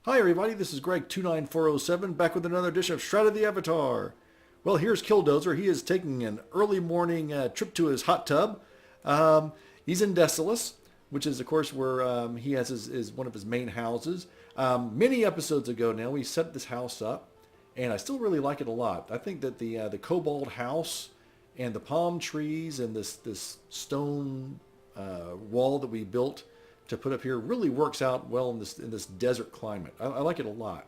Hi everybody, this is Greg29407 back with another edition of Shroud of the Avatar. Well, here's Dozer. He is taking an early morning trip to his hot tub. He's in Desolis, which is of course where he has his one of his main houses. Many episodes ago now, we set this house up, and I still really like it a lot. I think that the cobalt house and the palm trees and this stone wall that we built to put up here really works out well in this desert climate. I like it a lot.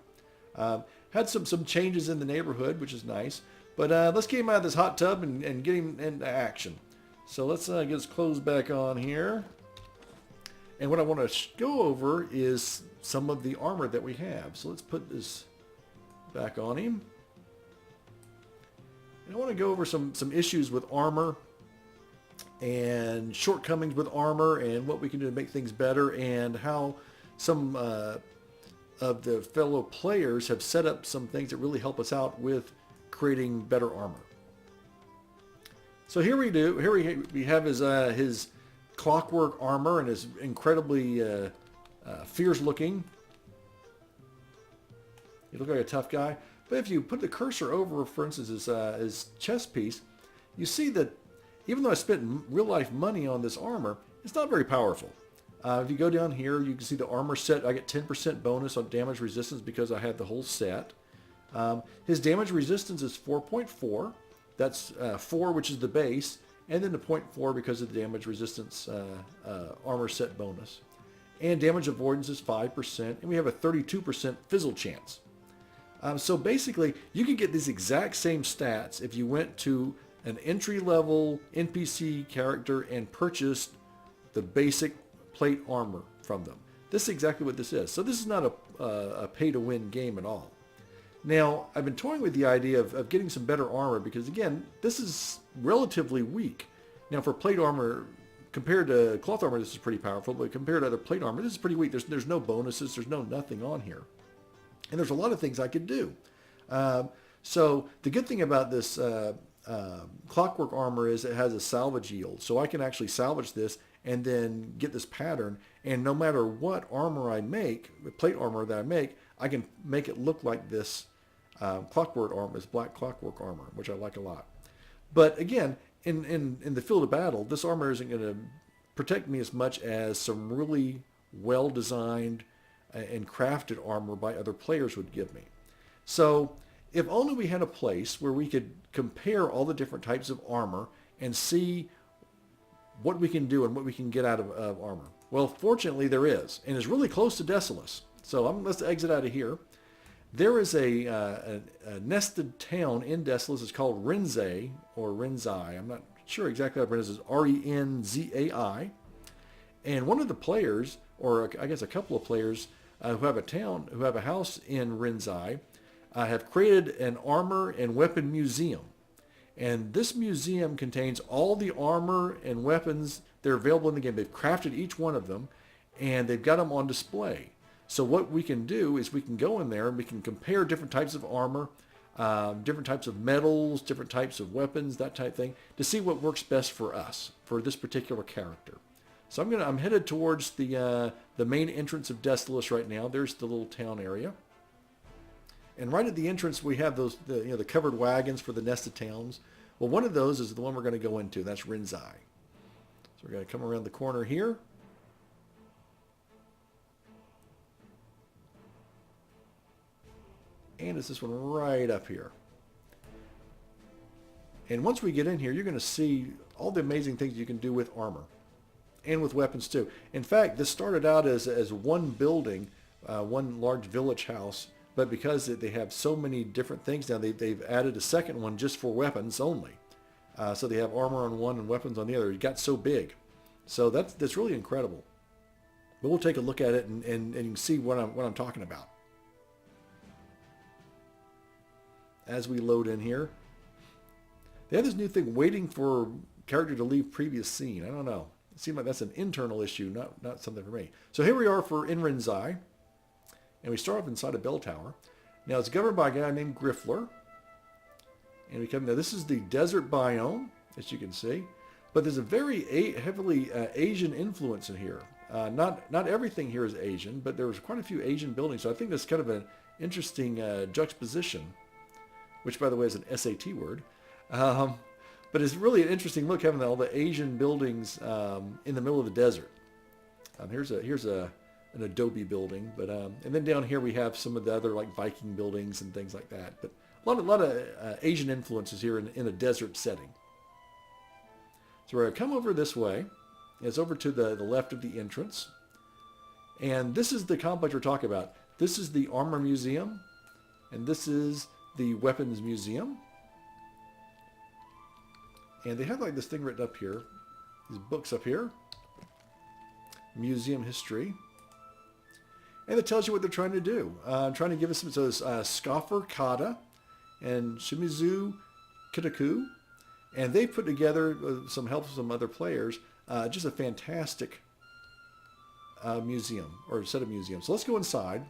Had some changes in the neighborhood, which is nice. But let's get him out of this hot tub and get him into action. So let's get his clothes back on here. And what I want to go over is some of the armor that we have. So let's put this back on him. And I want to go over some issues with armor and shortcomings with armor and what we can do to make things better, and how some of the fellow players have set up some things that really help us out with creating better armor. So here we have his clockwork armor and his incredibly fierce looking. He looks like a tough guy. But if you put the cursor over, for instance, his chest piece, you see that even though I spent real life money on this armor, it's not very powerful. If you go down here, you can see the armor set. I get 10% bonus on damage resistance because I have the whole set. His damage resistance is 4.4. That's 4, which is the base, and then the 0.4 because of the damage resistance armor set bonus. And damage avoidance is 5%, and we have a 32% fizzle chance. So basically, you can get these exact same stats if you went to an entry-level NPC character and purchased the basic plate armor from them. This is exactly what this is. So this is not a pay-to-win game at all. Now, I've been toying with the idea of getting some better armor because, again, this is relatively weak. Now, for plate armor, compared to cloth armor, this is pretty powerful, but compared to other plate armor, this is pretty weak. There's no bonuses. There's no nothing on here. And there's a lot of things I could do. So the good thing about this clockwork armor is it has a salvage yield, so I can actually salvage this and then get this pattern, and no matter what armor I make, the plate armor that I make, I can make it look like this clockwork armor, this black clockwork armor, which I like a lot. But again, in the field of battle, this armor isn't going to protect me as much as some really well designed and crafted armor by other players would give me. So if only we had a place where we could compare all the different types of armor and see what we can do and what we can get out of armor. Well, fortunately there is, and it's really close to Desolis. So let's exit out of here. There is a nested town in Desolis. It's called Renzai, or Renzai. I'm not sure exactly how to pronounce it. It's Renzai. And one of the players, or I guess a couple of players who have a house in Renzai, have created an armor and weapon museum. And this museum contains all the armor and weapons that are available in the game. They've crafted each one of them, and they've got them on display. So what we can do is we can go in there and we can compare different types of armor, different types of metals, different types of weapons, that type of thing, to see what works best for us, for this particular character. So I'm headed towards the main entrance of Desolis right now. There's the little town area. And right at the entrance, we have the covered wagons for the nested towns. Well, one of those is the one we're going to go into. That's Renzai. So we're going to come around the corner here. And it's this one right up here. And once we get in here, you're going to see all the amazing things you can do with armor and with weapons too. In fact, this started out as one building, one large village house. But because they have so many different things now, they've added a second one just for weapons only. So they have armor on one and weapons on the other. It got so big. So that's really incredible. But we'll take a look at it and you can see what I'm talking about. As we load in here. They have this new thing, waiting for character to leave previous scene. I don't know. It seems like that's an internal issue, not something for me. So here we are in Renzai. And we start off inside a bell tower. Now it's governed by a guy named Griffler. And we come now. This is the desert biome, as you can see. But there's a very heavily Asian influence in here. Not everything here is Asian, but there was quite a few Asian buildings. So I think that's kind of an interesting juxtaposition, which, by the way, is an SAT word. But it's really an interesting look having all the Asian buildings in the middle of the desert. Here's an adobe building, but and then down here we have some of the other like Viking buildings and things like that. But a lot of Asian influences here in a desert setting. So we're going to come over this way. It's over to the left of the entrance. And this is the complex we're talking about. This is the Armor Museum. And this is the Weapons Museum. And they have like this thing written up here. These books up here. Museum history. And it tells you what they're trying to do. Trying to give us some, so it's Scoffer Kada and Shimizu Kitaku. And they put together, some help from some other players, just a fantastic museum, or set of museums. So let's go inside.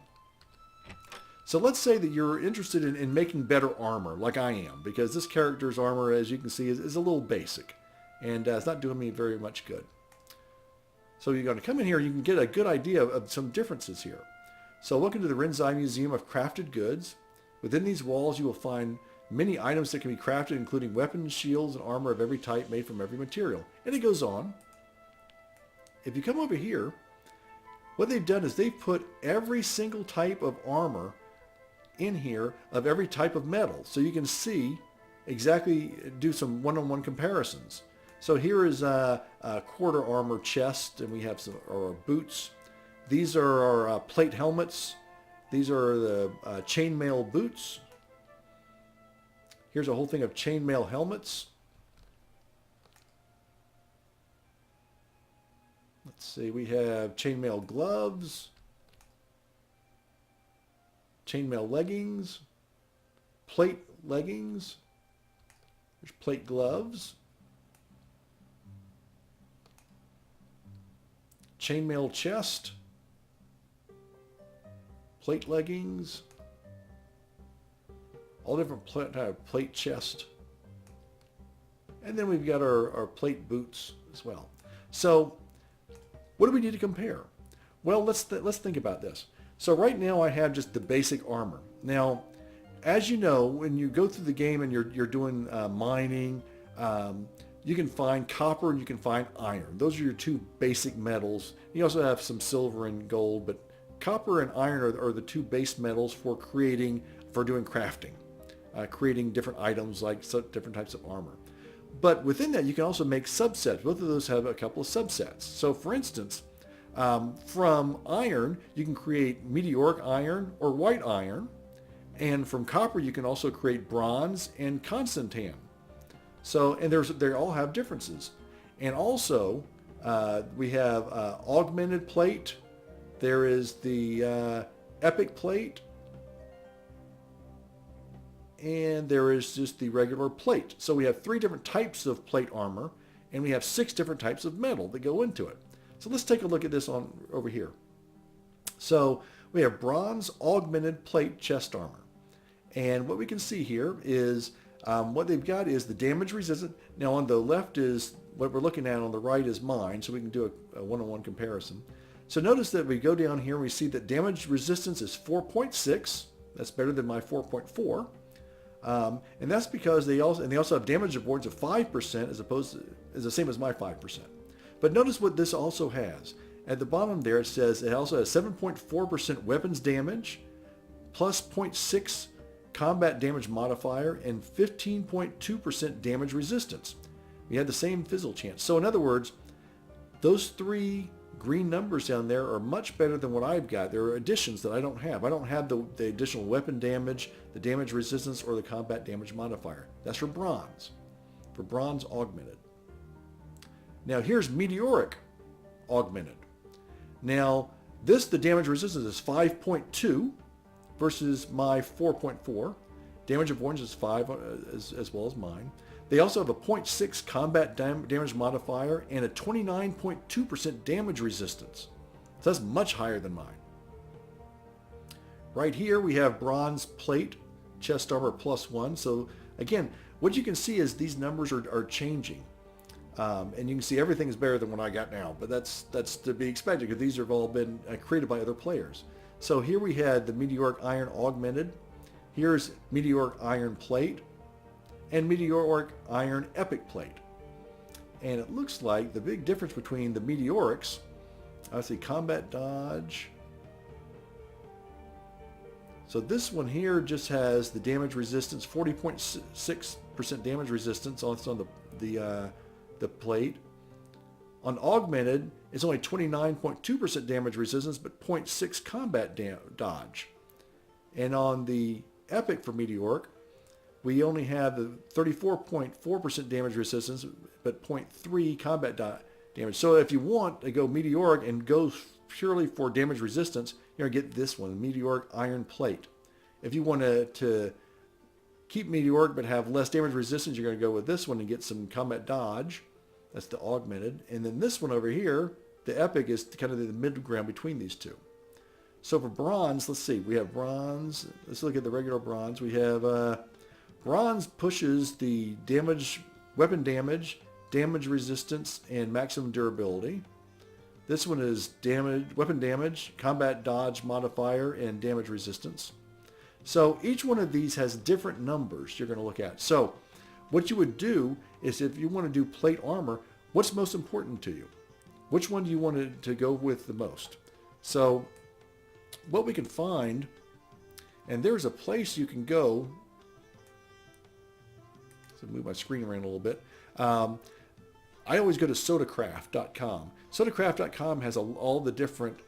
So let's say that you're interested in making better armor, like I am, because this character's armor, as you can see, is a little basic. And it's not doing me very much good. So you're going to come in here, you can get a good idea of some differences here. So welcome to the Renzai Museum of Crafted Goods. Within these walls you will find many items that can be crafted, including weapons, shields, and armor of every type made from every material. And it goes on. If you come over here, what they've done is they've put every single type of armor in here of every type of metal. So you can see exactly, do some one-on-one comparisons. So here is a quarter armor chest, and we have some our boots. These are our plate helmets. These are the chainmail boots. Here's a whole thing of chainmail helmets. Let's see, we have chainmail gloves, chainmail leggings, plate leggings, there's plate gloves, chainmail chest, plate leggings, all different plate chest. And then we've got our plate boots as well. So what do we need to compare? Well, let's think about this. So right now I have just the basic armor. Now, as you know, when you go through the game and you're doing mining, you can find copper and you can find iron. Those are your two basic metals. You also have some silver and gold, but copper and iron are the two base metals for doing crafting, creating different items like different types of armor. But within that, you can also make subsets. Both of those have a couple of subsets. So for instance, from iron, you can create meteoric iron or white iron. And from copper, you can also create bronze and constantan. So, and they all have differences. And also, we have augmented plate. There is the epic plate. And there is just the regular plate. So we have 3 different types of plate armor, and we have 6 different types of metal that go into it. So let's take a look at this over here. So we have bronze augmented plate chest armor. And what we can see here is what they've got is the damage resistant. Now on the left is what we're looking at, on the right is mine, so we can do a one-on-one comparison. So notice that we go down here and we see that damage resistance is 4.6. That's better than my 4.4. And that's because they also have damage avoidance of 5% as the same as my 5%. But notice what this also has. At the bottom there it says it also has 7.4% weapons damage, plus 0.6 combat damage modifier, and 15.2% damage resistance. We had the same fizzle chance. So in other words, those 3 green numbers down there are much better than what I've got. There are additions that I don't have. I don't have the additional weapon damage, the damage resistance, or the combat damage modifier. That's for bronze augmented. Now here's meteoric augmented. Now the damage resistance is 5.2 versus my 4.4. Damage avoidance is 5 as well as mine. They also have a 0.6 combat damage modifier and a 29.2% damage resistance. So that's much higher than mine. Right here we have bronze plate, chest armor +1. So again, what you can see is these numbers are changing. And you can see everything is better than what I got now, but that's to be expected because these have all been created by other players. So here we had the meteoric iron augmented. Here's meteoric iron plate and meteoric iron epic plate. And it looks like the big difference between the meteorics, I see combat dodge. So this one here just has the damage resistance, 40.6% damage resistance on the plate. On augmented, it's only 29.2% damage resistance, but 0.6 combat dodge. And on the epic for meteoric, we only have the 34.4% damage resistance, but 0.3 combat damage. So if you want to go meteoric and go purely for damage resistance, you're going to get this one, meteoric iron plate. If you want to keep meteoric but have less damage resistance, you're going to go with this one and get some combat dodge. That's the augmented. And then this one over here, the epic, is kind of the middle ground between these two. So for bronze, let's see. We have bronze. Let's look at the regular bronze. We have bronze pushes the damage, weapon damage, damage resistance, and maximum durability. This one is damage, weapon damage, combat dodge modifier, and damage resistance. So each one of these has different numbers you're going to look at. So what you would do is if you want to do plate armor, what's most important to you? Which one do you want to go with the most? So what we can find, and there's a place you can go. So move my screen around a little bit. I always go to sodacraft.com. Sodacraft.com has all the different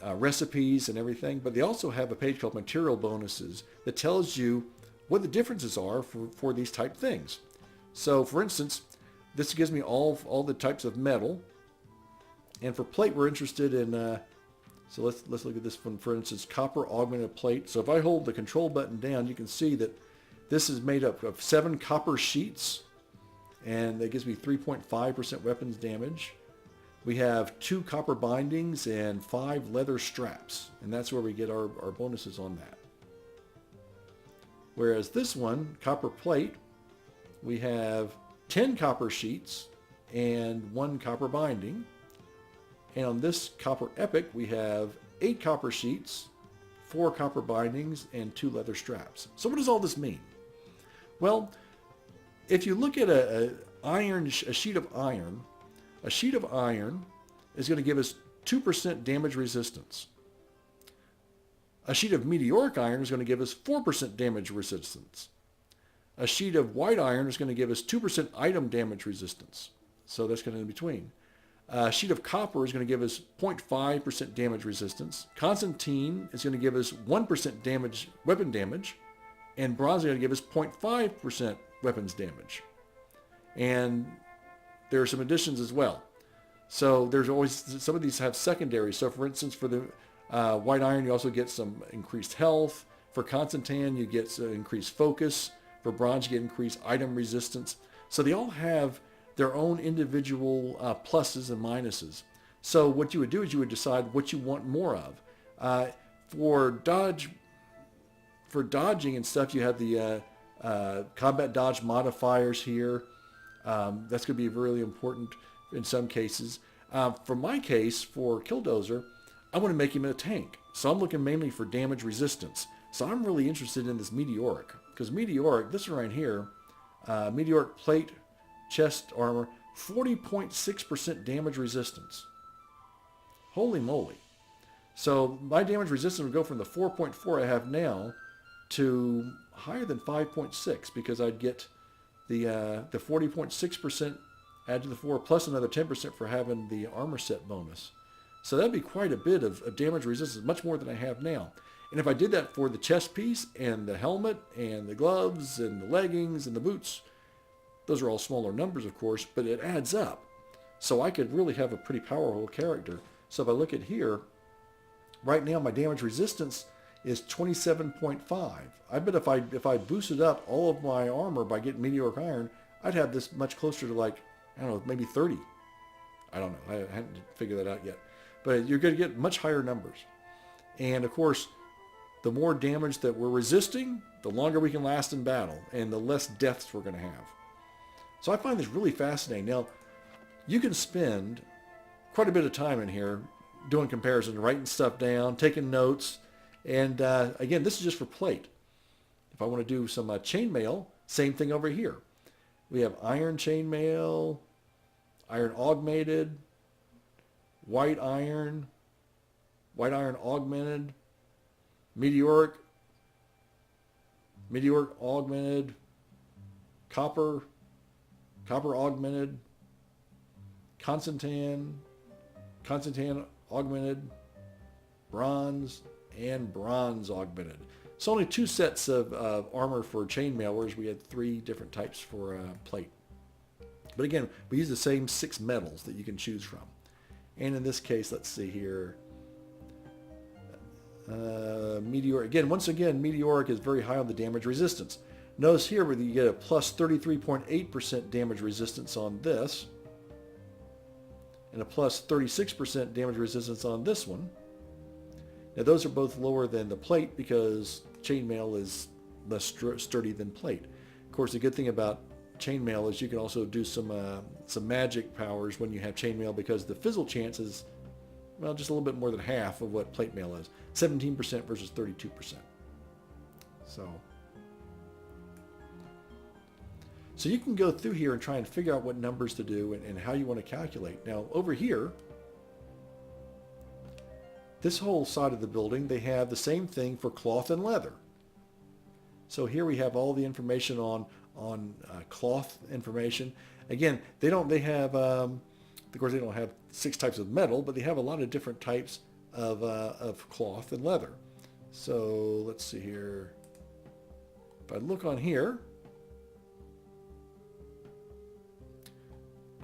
recipes and everything, but they also have a page called Material Bonuses that tells you what the differences are for these type things. So for instance, this gives me all the types of metal. And for plate, we're interested in, so let's look at this one, for instance, copper augmented plate. So if I hold the control button down, you can see that this is made up of 7 copper sheets, and that gives me 3.5% weapons damage. We have 2 copper bindings and 5 leather straps, and that's where we get our bonuses on that. Whereas this one, copper plate, we have 10 copper sheets and 1 copper binding. And on this copper epic, we have 8 copper sheets, 4 copper bindings, and 2 leather straps. So what does all this mean? Well, if you look at a sheet of iron is going to give us 2% damage resistance. A sheet of meteoric iron is going to give us 4% damage resistance. A sheet of white iron is going to give us 2% item damage resistance. So that's kind of in between. A sheet of copper is going to give us 0.5% damage resistance. Constantine is going to give us 1% damage, weapon damage. And bronze is going to give us 0.5% weapons damage. And there are some additions as well. So there's always, some of these have secondary. So for instance, for the white iron, you also get some increased health. For Constantine, you get increased focus. For bronze, you get increased item resistance. So they all have their own individual pluses and minuses. So what you would do is you would decide what you want more of. For dodging and stuff, you have the combat dodge modifiers here. That's going to be really important in some cases. For my case, for Dozer, I want to make him a tank. So I'm looking mainly for damage resistance. So I'm really interested in this meteoric. Because meteoric, this one right here, meteoric plate, chest armor, 40.6% damage resistance. Holy moly. So my damage resistance would go from the 4.4 I have now to higher than 5.6 because I'd get the 40.6% add to the 4 plus another 10% for having the armor set bonus. So that'd be quite a bit of damage resistance, much more than I have now. And if I did that for the chest piece and the helmet and the gloves and the leggings and the boots, those are all smaller numbers, of course, but it adds up. So I could really have a pretty powerful character. So if I look at here, right now my damage resistance is 27.5. I bet if I boosted up all of my armor by getting meteoric iron, I'd have this much closer to like, I don't know, maybe 30. I don't know. I haven't figured that out yet. But you're going to get much higher numbers. And of course, the more damage that we're resisting, the longer we can last in battle and the less deaths we're going to have. So I find this really fascinating. Now, you can spend quite a bit of time in here doing comparisons, writing stuff down, taking notes. And again, this is just for plate. If I want to do some chainmail, same thing over here. We have iron chainmail, iron augmented, white iron augmented, meteoric augmented, copper augmented, constantan augmented, bronze, and bronze augmented. So only 2 sets of armor for chainmail, whereas we had 3 different types for plate. But again, we use the same 6 metals that you can choose from. And in this case, let's see here. Meteoric. Again, once again, meteoric is very high on the damage resistance. Notice here where you get a plus 33.8% damage resistance on this, and a plus 36% damage resistance on this one. Now those are both lower than the plate because chainmail is less sturdy than plate. Of course, the good thing about chainmail is you can also do some magic powers when you have chainmail, because the fizzle chance is, well, just a little bit more than half of what plate mail is. 17% versus 32%. So you can go through here and try and figure out what numbers to do and how you want to calculate. Now over here, this whole side of the building, they have the same thing for cloth and leather. So here we have all the information on cloth information. Again, they have, of course they don't have 6 types of metal, but they have a lot of different types of cloth and leather. So let's see here. If I look on here,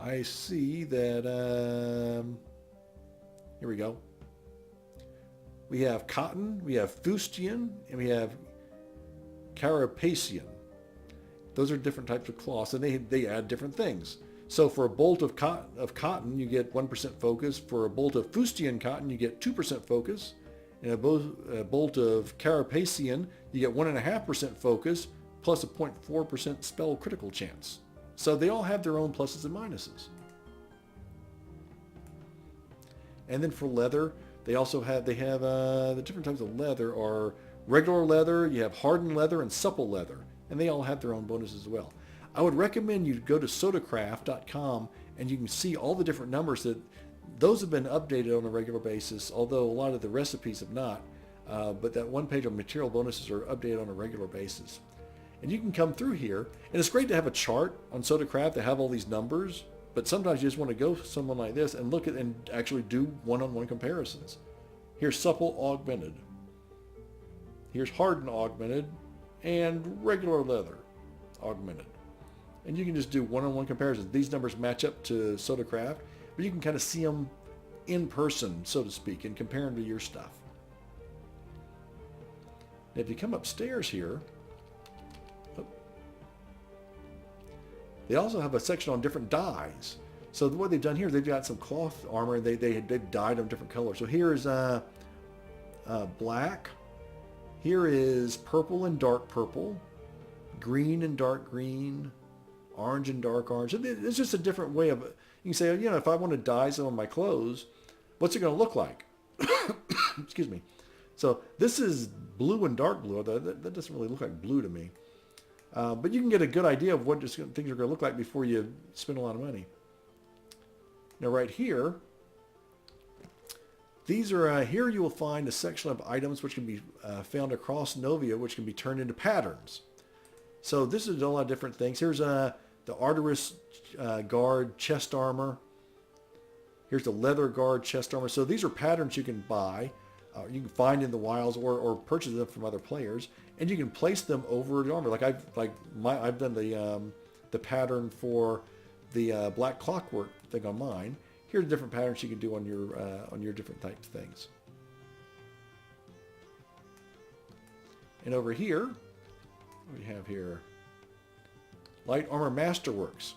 I see that, here we go. We have cotton, we have fustian, and we have carapacian. Those are different types of cloths, and they add different things. So for a bolt of cotton, you get 1% focus. For a bolt of fustian cotton, you get 2% focus. And a bolt of carapacian, you get 1.5% focus, plus a 0.4% spell critical chance. So they all have their own pluses and minuses. And then for leather, they have the different types of leather are regular leather, you have hardened leather, and supple leather. And they all have their own bonuses as well. I would recommend you go to sodacraft.com and you can see all the different numbers that those have been updated on a regular basis, although a lot of the recipes have not. But that one page on material bonuses are updated on a regular basis. And you can come through here, and it's great to have a chart on Sodacraft to have all these numbers, but sometimes you just want to go to someone like this and look at and actually do one-on-one comparisons. Here's supple augmented. Here's hardened augmented, and regular leather augmented. And you can just do one-on-one comparisons. These numbers match up to Sodacraft, but you can kind of see them in person, so to speak, and compare them to your stuff. Now, if you come upstairs here, they also have a section on different dyes. So what they've done here, they've got some cloth armor, and they've dyed them different colors. So here is black. Here is purple and dark purple, green and dark green, orange and dark orange. It's just a different way of, you can say, you know, if I want to dye some of my clothes, what's it going to look like? Excuse me. So this is blue and dark blue. That doesn't really look like blue to me. But you can get a good idea of what things are going to look like before you spend a lot of money. Now right here, these are, here you will find a section of items which can be found across Novia, which can be turned into patterns. So this is a lot of different things. Here's the Arteris guard chest armor. Here's the leather guard chest armor. So these are patterns you can buy, you can find in the wilds, or purchase them from other players, and you can place them over the armor. Like I've done the pattern for the black clockwork thing on mine. Here's different patterns you can do on your different types of things. And over here, what do we have here? Light Armor Masterworks.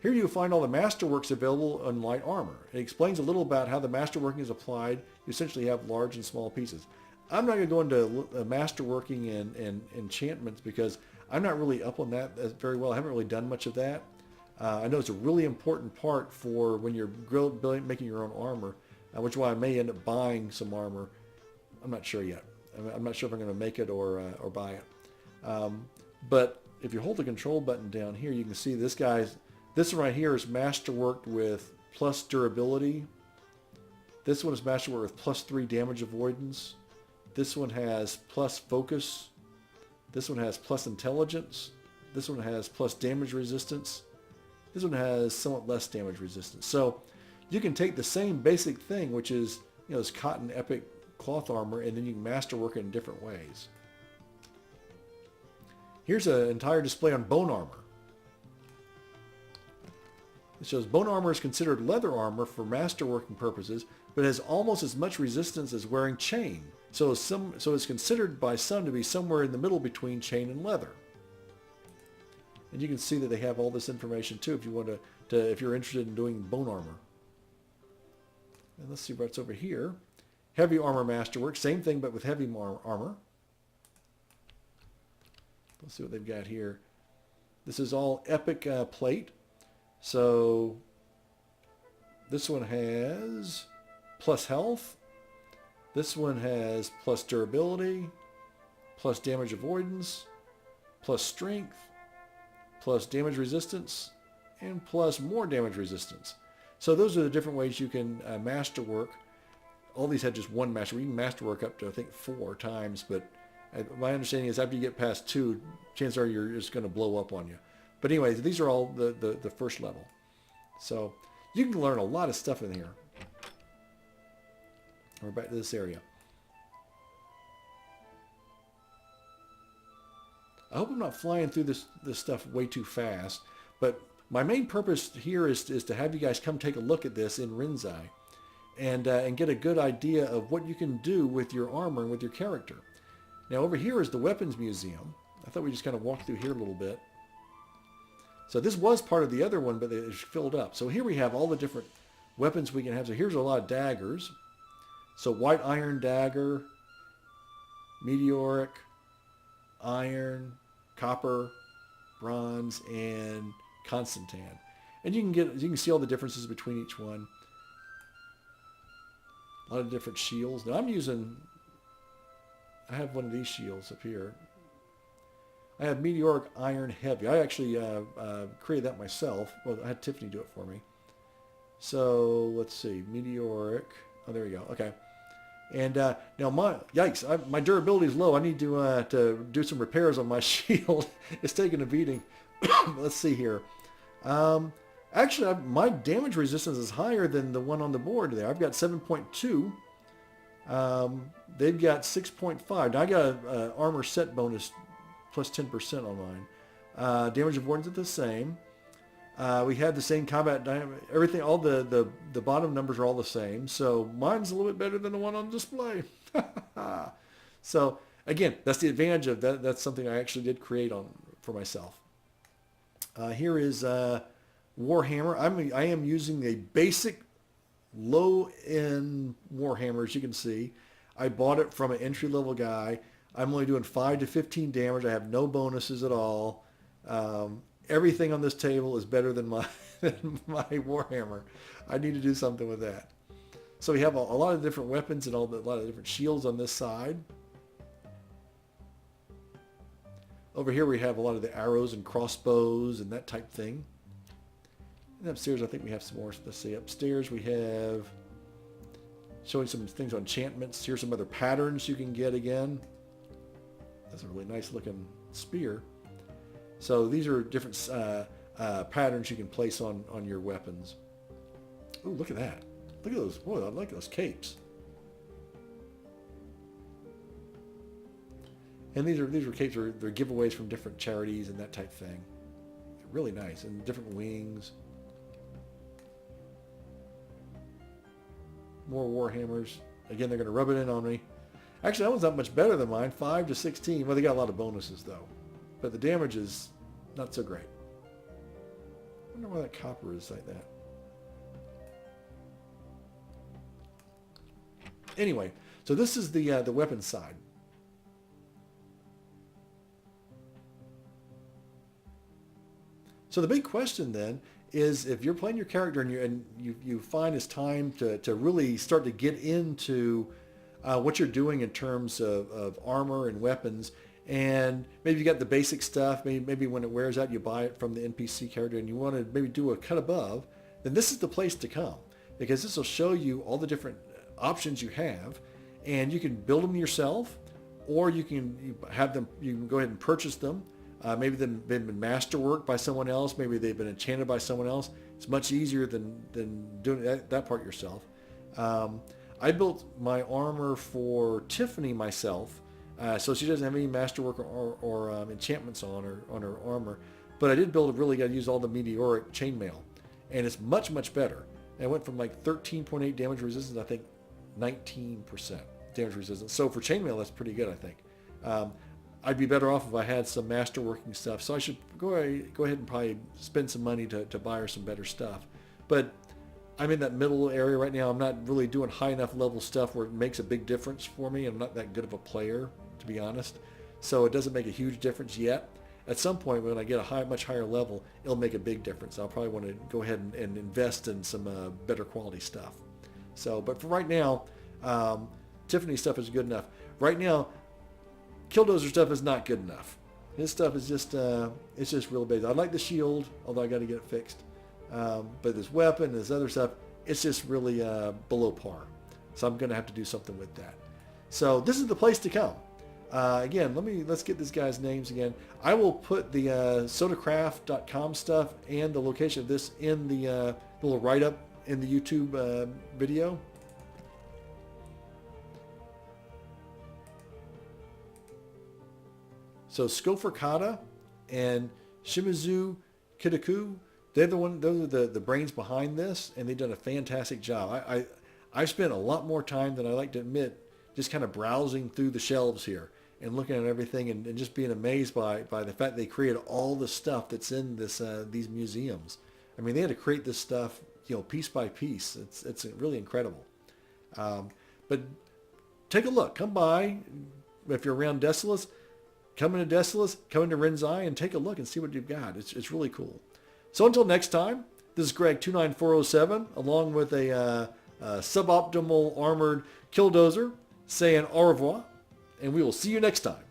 Here you'll find all the masterworks available on light armor. It explains a little about how the masterworking is applied. You essentially have large and small pieces. I'm not going to go into masterworking and enchantments because I'm not really up on that very well. I haven't really done much of that. I know it's a really important part for when you're making your own armor, which is why I may end up buying some armor. I'm not sure yet. I'm not sure if I'm going to make it or buy it. But if you hold the control button down here, you can see this one right here is masterworked with plus durability. This one is masterworked with +3 damage avoidance. This one has plus focus. This one has plus intelligence. This one has plus damage resistance. This one has somewhat less damage resistance. So you can take the same basic thing, which is this cotton epic cloth armor, and then you can masterwork it in different ways. Here's an entire display on bone armor. It shows bone armor is considered leather armor for masterworking purposes, but has almost as much resistance as wearing chain. So it's considered by some to be somewhere in the middle between chain and leather. And you can see that they have all this information too if you want if you're interested in doing bone armor. And let's see what's over here. Heavy armor masterwork, same thing but with heavy armor. Let's see what they've got here. This is all epic plate. So this one has plus health. This one has plus durability, plus damage avoidance, plus strength, plus damage resistance, and plus more damage resistance. So those are the different ways you can masterwork. All these had just one master. You can masterwork up to, I think, 4 times, but my understanding is after you get past 2, chances are you're just going to blow up on you. But anyways, these are all the first level. So you can learn a lot of stuff in here. We're back to this area. I hope I'm not flying through this stuff way too fast, but my main purpose here is to have you guys come take a look at this in Renzai and get a good idea of what you can do with your armor and with your character. Now over here is the weapons museum. I thought we just kind of walked through here a little bit. So this was part of the other one, but it's filled up. So here we have all the different weapons we can have. So here's a lot of daggers. So white iron dagger, meteoric, iron, copper, bronze, and Constantan. And you can see all the differences between each one. A lot of different shields. Now I have one of these shields up here. I have meteoric iron heavy. I actually created that myself. Well, I had Tiffany do it for me. So let's see, meteoric. Oh, there we go. Okay. And now my durability is low. I need to do some repairs on my shield. It's taking a beating. Let's see here. Actually, my damage resistance is higher than the one on the board there. I've got 7.2. They've got 6.5. Now I got an armor set bonus plus 10% on mine. Damage avoidance is the same. We have the same combat everything. All the bottom numbers are all the same. So mine's a little bit better than the one on display. So again, that's the advantage of that. That's something I actually did create for myself. Here is Warhammer. I am using a basic low-end Warhammer, as you can see. I bought it from an entry-level guy. I'm only doing 5 to 15 damage. I have no bonuses at all. Everything on this table is better than my Warhammer. I need to do something with that. So we have a lot of different weapons and a lot of different shields on this side. Over here we have a lot of the arrows and crossbows and that type thing. And upstairs I think we have some more. Let's see, upstairs we have showing some things on enchantments. Here's some other patterns you can get again. That's a really nice looking spear. So these are different patterns you can place on your weapons. Oh, look at that. Look at those. Boy, I like those capes. And these are capes. They're giveaways from different charities and that type thing. They're really nice. And different wings. More Warhammers. Again, they're going to rub it in on me. Actually, that one's not much better than mine. 5 to 16. Well, they got a lot of bonuses, though. But the damage is not so great. I wonder why that copper is like that. Anyway, so this is the weapons side. So the big question then is if you're playing your character and you find it's time to really start to get into what you're doing in terms of armor and weapons, and maybe you got the basic stuff, maybe when it wears out you buy it from the NPC character and you want to maybe do a cut above, then this is the place to come, because this will show you all the different options you have, and you can build them yourself, or you can go ahead and purchase them. Maybe they've been masterworked by someone else. Maybe they've been enchanted by someone else. It's much easier than doing that part yourself. I built my armor for Tiffany myself, so she doesn't have any masterwork or enchantments on her armor. But I did build it really. I used all the meteoric chainmail, and it's much, much better. And I went from like 13.8 damage resistance, I think 19% damage resistance. So for chainmail, that's pretty good, I think. I'd be better off if I had some masterworking stuff. So I should go ahead and probably spend some money to buy her some better stuff. But I'm in that middle area right now. I'm not really doing high enough level stuff where it makes a big difference for me. I'm not that good of a player, to be honest. So it doesn't make a huge difference yet. At some point when I get a much higher level, it'll make a big difference. I'll probably want to go ahead and invest in some better quality stuff. So, but for right now, Tiffany's stuff is good enough. Right now, Dozer stuff is not good enough. His stuff is just, it's just real basic. I like the shield, although I got to get it fixed. But this weapon, this other stuff, it's just really below par. So I'm going to have to do something with that. So this is the place to come. Again, let's get these guys' names again. I will put the sodacraft.com stuff and the location of this in the little write-up in the YouTube video. So Scoffer Kada and Shimizu Kidaku, those are the brains behind this, and they've done a fantastic job. I've spent a lot more time than I like to admit just kind of browsing through the shelves here and looking at everything and just being amazed by the fact they created all the stuff that's in these museums. I mean, they had to create this stuff, piece by piece. It's really incredible. But take a look. Come by if you're around Desolis. Come into Desolis, come into Renzai, and take a look and see what you've got. It's really cool. So until next time, this is Greg29407, along with a suboptimal armored Dozer, saying au revoir, and we will see you next time.